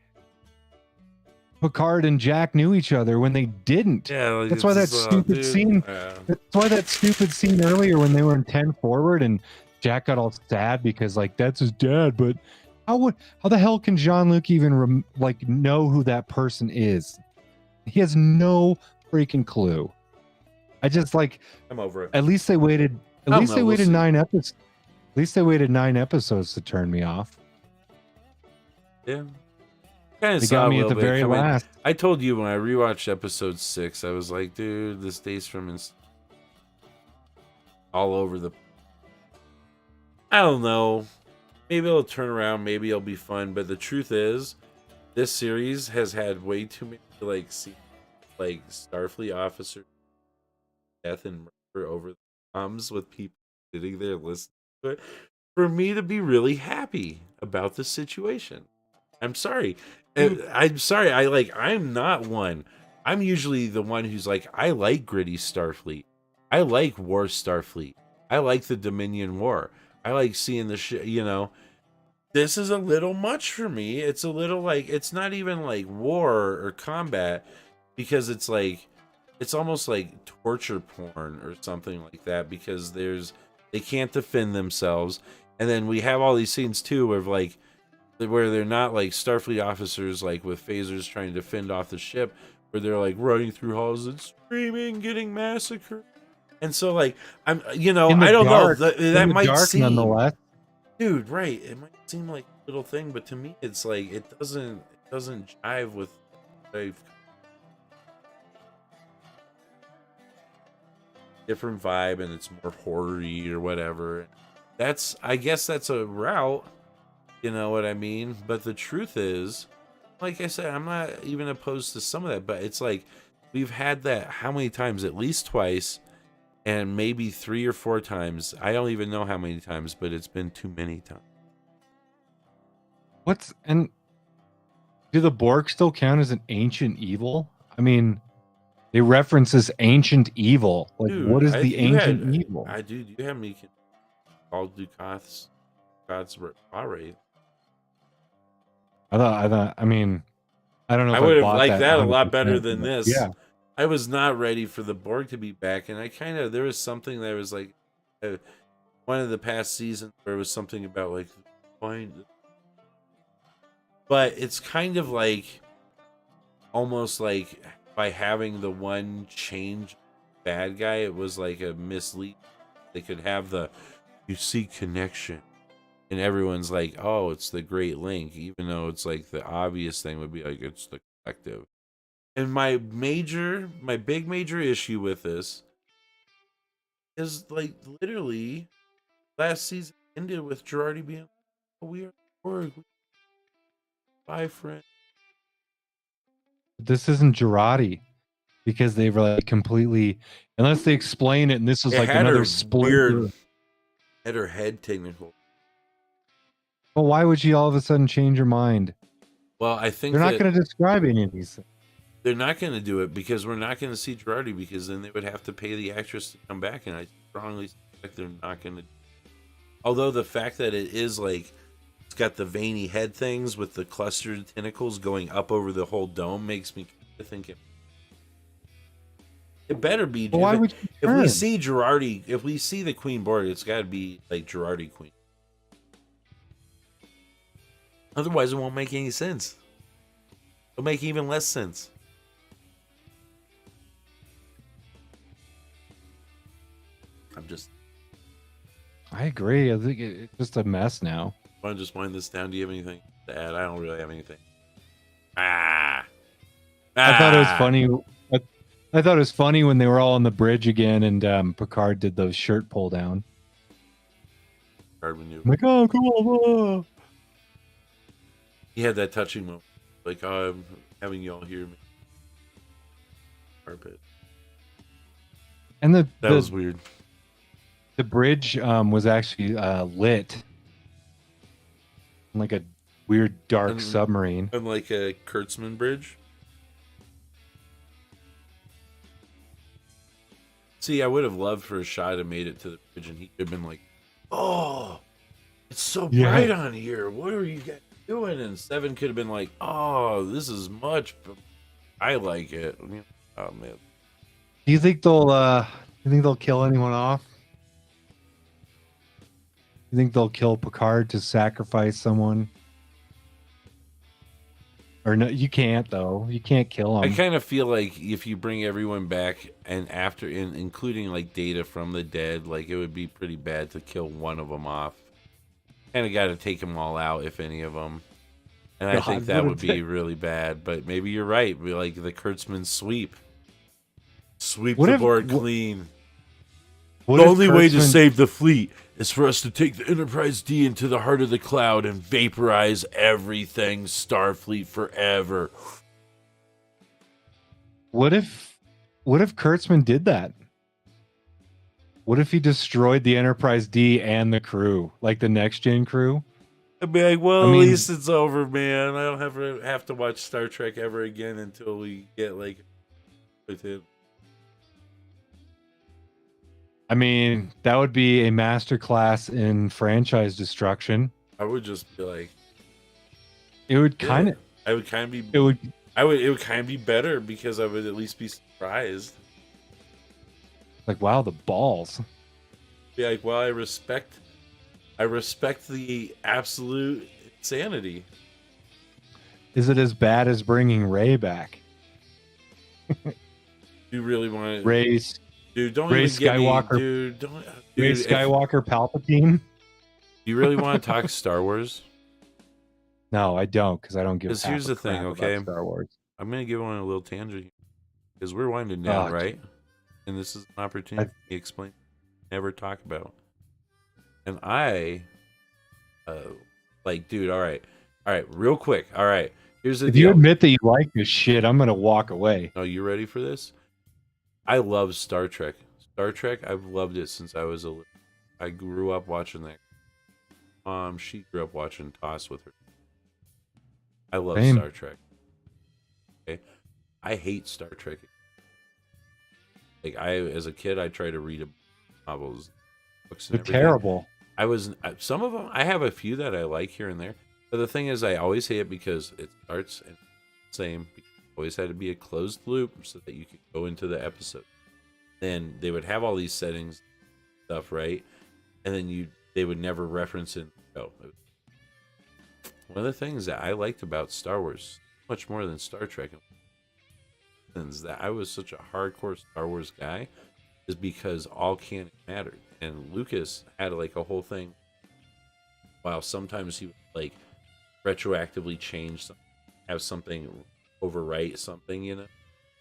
Picard and Jack knew each other when they didn't. Yeah, like that's why that stupid scene. That's why that stupid scene earlier when they were in 10 forward and Jack got all sad because like that's his dad. But how the hell can Jean-Luc even know who that person is? He has no freaking clue. I just like. I'm over it. At least they waited. At least they waited 9 episodes. At least they waited 9 episodes to turn me off. Yeah. Kind of they got me at the very last. I told you when I rewatched episode 6, I was like, dude, this Days from all over the. I don't know. Maybe it'll turn around. Maybe it'll be fun. But the truth is, this series has had way too many Starfleet officers death and murder over the thumbs with people sitting there listening to it for me to be really happy about the situation. I'm sorry. I'm sorry. I'm not one. I'm usually the one who's like, I like gritty Starfleet. I like war Starfleet. I like the Dominion War. I like seeing the shit, This is a little much for me. It's a little like, it's not even like war or combat because it's like, it's almost like torture porn or something like that because they can't defend themselves. And then we have all these scenes too where they're not like Starfleet officers like with phasers trying to defend off the ship, where they're like running through halls and screaming, getting massacred. And so like I don't know, that might seem nonetheless. Dude, right. It might seem like a little thing, but to me it's like it doesn't jive with different vibe and it's more horror-y or whatever. I guess that's a route. You know what I mean? But the truth is, like I said, I'm not even opposed to some of that, but it's like we've had that how many times? At least twice, and maybe 3 or 4 times. I don't even know how many times, but it's been too many times. And do the Borg still count as an ancient evil? I mean, they reference this ancient evil. Like, dude, what is the ancient evil? You have me called God's Rate. I mean, I don't know. I would have liked that a lot better than this. Yeah. I was not ready for the Borg to be back, and there was something that was like one of the past seasons where it was something about like but it's kind of like almost like by having the one change bad guy, it was like a mislead. They could have the you see connection, and everyone's like, oh, it's the Great Link, even though it's like the obvious thing would be like it's the collective. And my big major issue with this is like literally last season ended with Girardi being like, oh, we are Borg. Bye, friend. This isn't Girardi because they were like completely, unless they explain it, and this was It like had another her split. weird, had her head technical. Well, why would she all of a sudden change her mind? Well, I think They're not going to describe any of these things. they're not going to do it because we're not going to see Girardi, because then they would have to pay the actress to come back, and I strongly suspect they're not going to. Although the fact that it is like it's got the veiny head things with the clustered tentacles going up over the whole dome makes me think it better be. Well, why would you if turn? we see Girardi, if we see the Queen Borg, it's got to be like Girardi Queen. Otherwise, it won't make any sense. It'll make even less sense. I agree. I think it's just a mess now. I want to just wind this down. Do you have anything to add? I don't really have anything. I thought it was funny. I thought it was funny when they were all on the bridge again, and Picard did those shirt pull down. Picard maneuver. I'm like, oh, cool. He had that touching moment. Like, oh, I'm having y'all hear me. Carpet. And that was weird. The bridge was actually lit. Like a weird dark submarine. And like a Kurtzman bridge. See, I would have loved for a shot have made it to the bridge and he could have been like, oh, it's so bright on here. What are you guys doing? And Seven could have been like, oh, this is much. I like it. Oh, man. Do you think they'll kill anyone off? You think they'll kill Picard to sacrifice someone? Or no, you can't though. You can't kill him. I kind of feel like if you bring everyone back and after, including like Data from the dead, like it would be pretty bad to kill one of them off. Kind of got to take them all out, if any of them. And I think that would be really bad. But maybe you're right. We like the Kurtzman sweep. Sweep the board clean. The only way to save the fleet is for us to take the Enterprise D into the heart of the cloud and vaporize everything Starfleet forever. What if Kurtzman did that? What if he destroyed the Enterprise D and the crew, like the next gen crew? I'd be like, well, at least it's over, man. I don't have to watch Star Trek ever again until we get like with it. I mean, that would be a masterclass in franchise destruction. I would just be like, it would kind of. I would kind of be. It would kind of be better because I would at least be surprised. Like, wow, the balls. Be like, well, I respect the absolute insanity. Is it as bad as bringing Ray back? You really want to race? Dude, don't Ray even get Skywalker, me, dude. Don't. Ray Skywalker, Palpatine. Do you really want to talk Star Wars? No, I don't, because I don't give. Because here's the thing, okay? Star Wars. I'm gonna give one a little tangent because we're winding down, right? And this is an opportunity to explain, never talk about. And I, like, dude. All right, real quick. All right, here's the deal. If you admit that you like this shit, I'm gonna walk away. Oh, you ready for this? I love Star Trek. Star Trek, I've loved it since I was I grew up watching that. She grew up watching TOS with her. I love Star Trek. Okay, I hate Star Trek. Like as a kid, I tried to read novels, books. And They're terrible. Some of them. I have a few that I like here and there, but the thing is, I always hate it because it starts and same. Always had to be a closed loop so that you could go into the episode. Then they would have all these settings stuff, right? And then they would never reference it. One of the things that I liked about Star Wars, much more than Star Trek, is that I was such a hardcore Star Wars guy is because all canon mattered. And Lucas had like a whole thing. While sometimes he would like retroactively change something, have something overwrite something,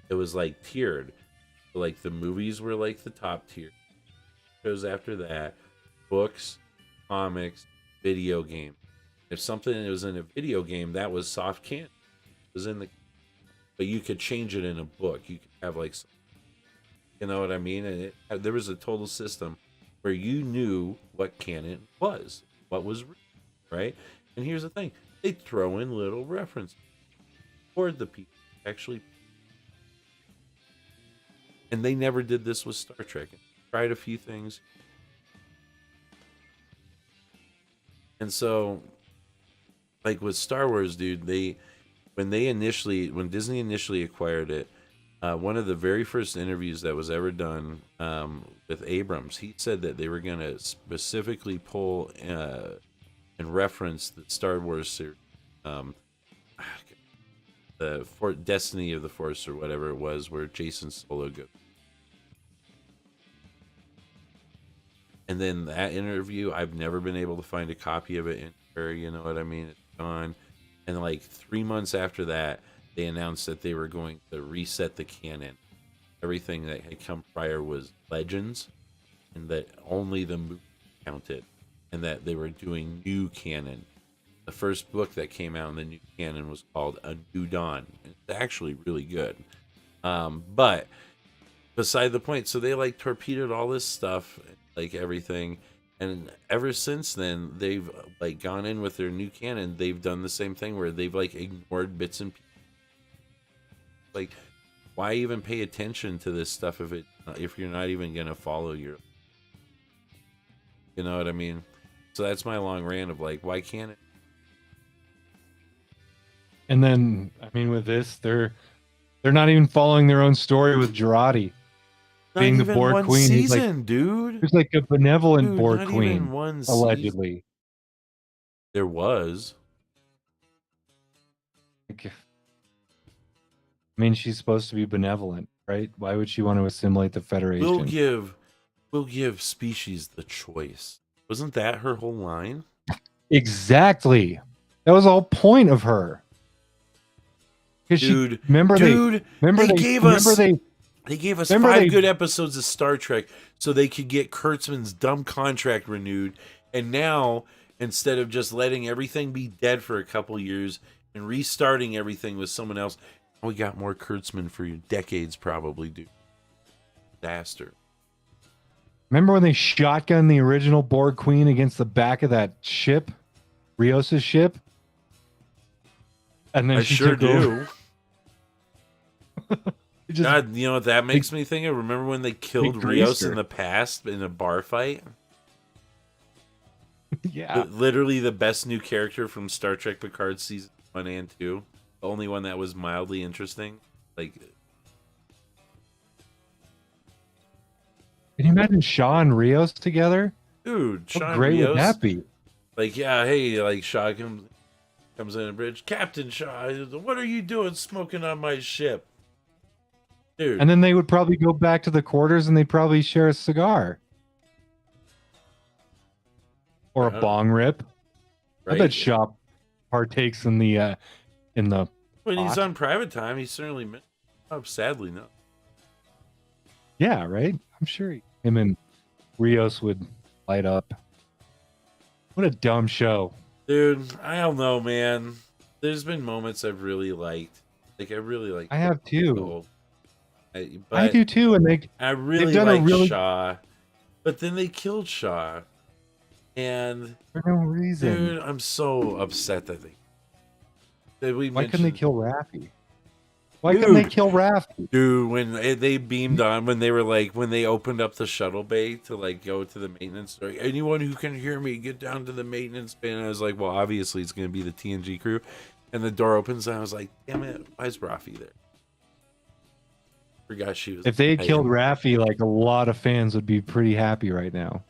it was like tiered. Like the movies were like the top tier. Shows after that, books, comics, video game. If something was in a video game, that was soft canon. It was in the, but you could change it in a book. You could have like, you know what I mean? And there was a total system where you knew what canon was, what was real, right? And here's the thing: they throw in little references for the people actually. And they never did this with Star Trek. Tried a few things. And so, like with Star Wars, dude, when Disney initially acquired it, one of the very first interviews that was ever done with Abrams, he said that they were going to specifically pull and reference the Star Wars series, the Destiny of the Force or whatever it was, where Jason Solo goes. And then that interview, I've never been able to find a copy of it anywhere, you know what I mean? It's gone. And like 3 months after that, they announced that they were going to reset the canon. Everything that had come prior was legends, and that only the movie counted, and that they were doing new canon. The first book that came out in the new canon was called A New Dawn. It's actually really good. But beside the point, so they like torpedoed all this stuff, like everything. And ever since then, they've like gone in with their new canon. They've done the same thing where they've like ignored bits and pieces. Like, why even pay attention to this stuff if you're not even gonna follow you know what I mean? So that's my long rant of like, why can't it? And then, I mean, with this, they're not even following their own story with Girardi being the Borg Queen. Season, dude. There's like a benevolent Borg not Queen, even one allegedly. Season. There was. I mean, she's supposed to be benevolent, right? Why would she want to assimilate the Federation? We'll give species the choice. Wasn't that her whole line? Exactly. That was the whole point of her. Dude, they gave us 5 good episodes of Star Trek so they could get Kurtzman's dumb contract renewed. And now, instead of just letting everything be dead for a couple years and restarting everything with someone else, we got more Kurtzman for decades, probably, dude. Disaster. Remember when they shotgunned the original Borg Queen against the back of that ship, Rios' ship? And then I she sure took do. over. God, you know what that makes me think of? Remember when they killed Rios in the past in a bar fight? Yeah. Literally the best new character from Star Trek Picard season 1 and 2. The only one that was mildly interesting. Like, can you imagine Shaw and Rios together? Dude, How great would that be? Like, yeah, hey, like Shaw comes in a bridge. Captain Shaw, what are you doing smoking on my ship? Dude. And then they would probably go back to the quarters and they'd probably share a cigar. Or a bong rip. Right? I bet Shaw partakes in the when he's on private time, he certainly sadly no. Yeah, right? I'm sure him and Rios would light up. What a dumb show. Dude, I don't know, man. There's been moments I've really liked. Like, I really like. I have too. But I do too, and I really like Shaw, but then they killed Shaw, and for no reason. Dude, I'm so upset that Why couldn't they kill Raffi? Why couldn't they kill Raffi? Dude, when they beamed on, when they opened up the shuttle bay to like go to the maintenance, like, anyone who can hear me, get down to the maintenance bay. And I was like, well, obviously it's going to be the TNG crew. And the door opens, and I was like, damn it, why is Raffi there? Forgot she was. If they had killed Raffi, like a lot of fans would be pretty happy right now.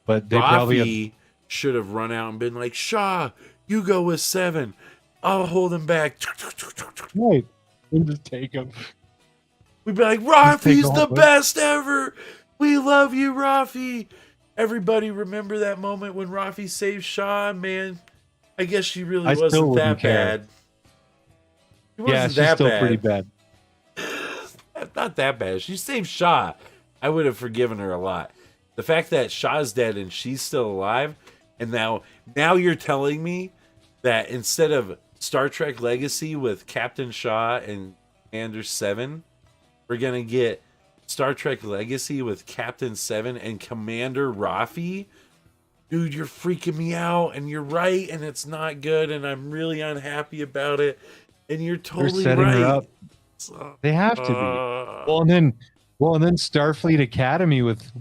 But they probably should have run out and been like, Shaw, you go with 7. I'll hold him back. Right. And just take him. We'd be like, take Rafi's all the the- best ever. We love you, Rafi. Everybody remember that moment when Rafi saved Shaw, man. I guess she really I still wasn't wouldn't that care. bad. She Yeah, wasn't she's that still bad. pretty bad. Not that bad. She saved Shaw. I would have forgiven her a lot. The fact that Shaw's dead and she's still alive, and now you're telling me that instead of Star Trek Legacy with Captain Shaw and Commander 7, we're gonna get Star Trek Legacy with Captain 7 and Commander Rafi? Dude, you're freaking me out, and you're right, and it's not good, and I'm really unhappy about it. And you're They're totally setting right. her up. They have to be. Well, and then Starfleet Academy with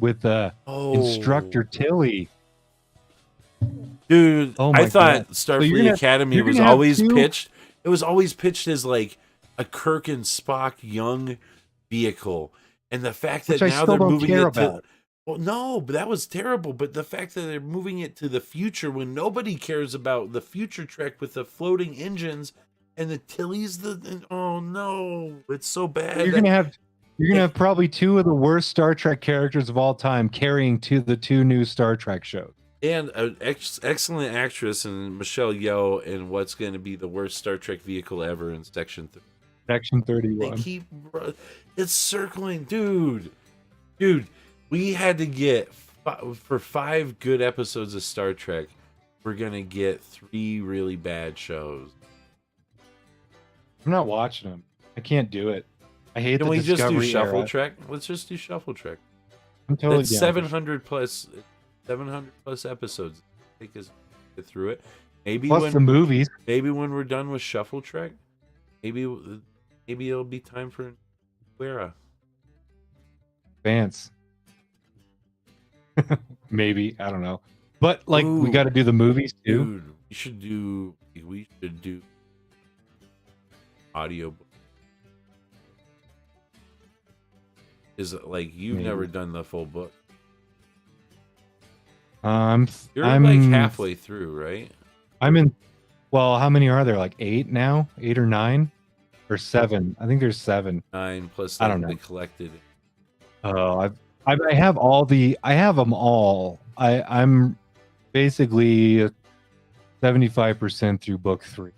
Instructor Tilly. Dude, Oh my I thought God. Starfleet Academy you're was gonna have always two- pitched. It was always pitched as like a Kirk and Spock young vehicle, and the fact that Which I now still they're don't moving care it to about. well, no, but that was terrible. But the fact that they're moving it to the future when nobody cares about the future Trek with the floating engines and the Tilly's oh no, it's so bad. You're gonna have probably two of the worst Star Trek characters of all time carrying the two new Star Trek shows. And an excellent actress in Michelle Yeoh in what's going to be the worst Star Trek vehicle ever in Section 3. Section They 31. keep it's circling, dude. We had to get for 5 good episodes of Star Trek. We're gonna get 3 really bad shows. I'm not watching them. I can't do it. I hate Can the we just do Discovery Shuffle era. Trek? Let's just do Shuffle Trek. I'm totally That's down. 700 plus episodes. Take us get through it. Maybe Plus the movies. maybe when we're done with Shuffle Trek, maybe it'll be time for Era. Vance. Maybe. I don't know. But like we Ooh, got to do the movies too. Dude, we should do audiobook. Is it like you've Maybe. never done the full book? I'm like halfway through, right? I'm in. Well, how many are there? Like 8 now? 8 or 9 or 7? I think there's 7. 9 plus I don't know. they collected. Oh, I have all the. I have them all. I'm basically 75% through book 3.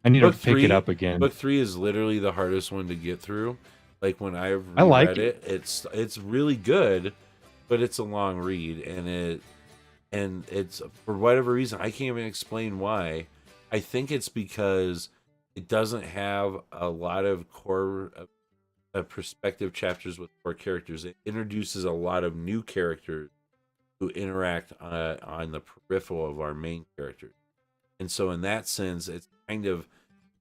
I need Book to pick 3 it up again. Book 3 is literally the hardest one to get through. Like when I like read it, it's really good, but it's a long read, and it's for whatever reason I can't even explain why. I think it's because it doesn't have a lot of core perspective chapters with core characters. It introduces a lot of new characters who interact on the peripheral of our main characters, and so in that sense, it's kind of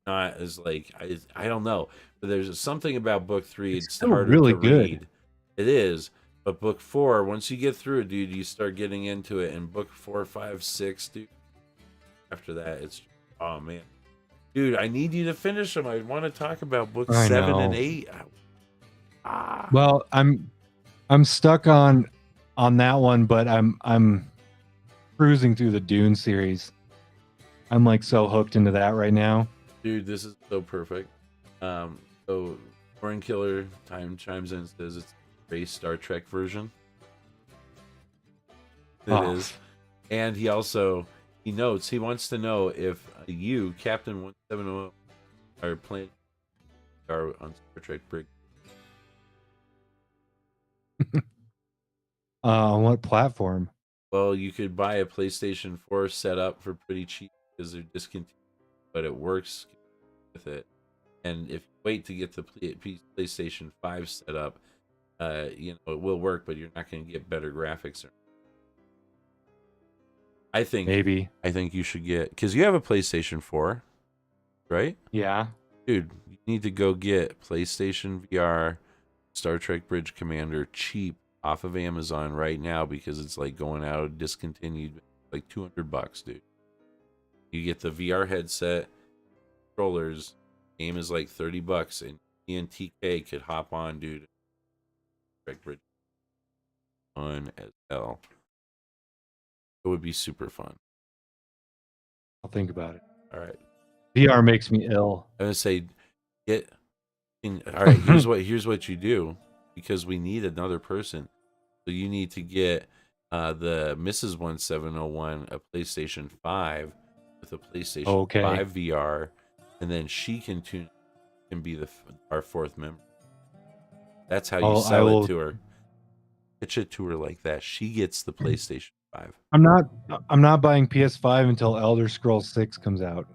not as like I don't know, but there's something about book 3. It's still harder really to good. read. It is, but book 4, once you get through it, dude, you start getting into it. And book 4, 5, 6, dude. After that, it's oh man, dude, I need you to finish them. I want to talk about book 7 and 8. Well, I'm stuck on that one, but I'm cruising through the Dune series. I'm like so hooked into that right now. Dude, this is so perfect. So Foreign Killer chimes in and says it's a base Star Trek version. It is. And he notes he wants to know if you, Captain 170, are playing on Star Trek Brig. On what platform? Well, you could buy a PlayStation 4 setup for pretty cheap because they're discontinued, but it works with it. And if you wait to get the PlayStation 5 set up, it will work, but you're not going to get better graphics. I think you should get, because you have a PlayStation 4, right? Yeah. Dude, you need to go get PlayStation VR Star Trek Bridge Commander cheap off of Amazon right now, because it's like going out of discontinued, like $200, dude. You get the VR headset, controllers, game is like $30, and me and TK could hop on, dude. Trek Bridge fun as hell. It would be super fun. I'll think about it. All right. VR makes me ill. I'm gonna say, can All right, here's what you do, because we need another person. So you need to get the Mrs. 1701 a PlayStation 5 with a PlayStation 5 VR, and then she can be our fourth member. That's how you sell it to her. Pitch it to her like that. She gets the PlayStation 5. I'm not buying PS5 until Elder Scrolls 6 comes out.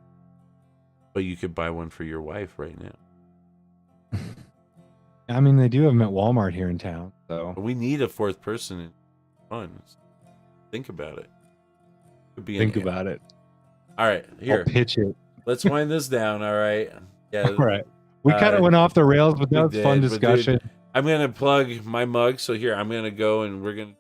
But you could buy one for your wife right now. I mean, they do have them at Walmart here in town. So we need a fourth person in fun. Think about it. Think about it. All right, here. I'll pitch it. Let's wind this down. All right. Yeah. All right. We kind of went off the rails, but that was fun discussion. Dude, I'm gonna plug my mug. So here, I'm gonna go and we're gonna.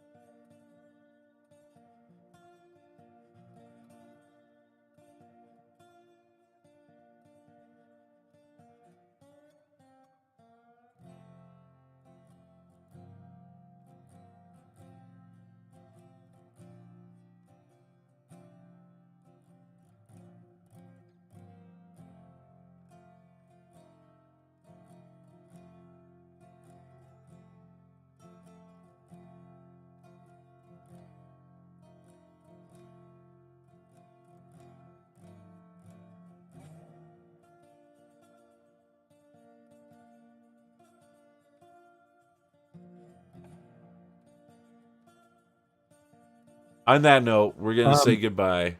On that note, we're gonna say goodbye.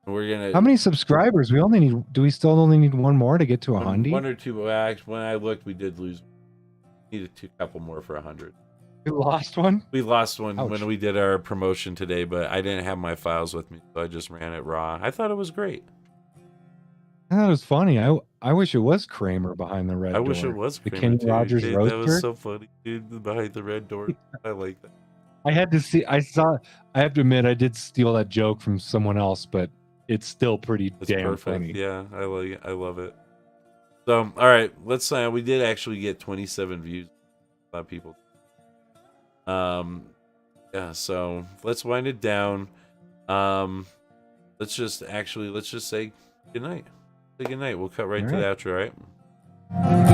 We're gonna. How many subscribers? We only need. Do we still only need one more to get to 100? One or two. When I looked, we did lose. Needed a couple more for 100. We lost one. We lost one when we did our promotion today, but I didn't have my files with me, so I just ran it raw. I thought it was great. I thought it was funny. I wish it was Kramer behind the red door. I wish it was the Kramer, Kenny Rogers dude, roaster. That was so funny, dude. Behind the red door. I like that. I had to see. I have to admit, I did steal that joke from someone else, but it's still pretty damn funny. Yeah, I like it. I love it. So, all right, let's. We did actually get 27 views. A lot of people. Yeah. So let's wind it down. Let's just say goodnight. Say goodnight. We'll cut right to the outro, right?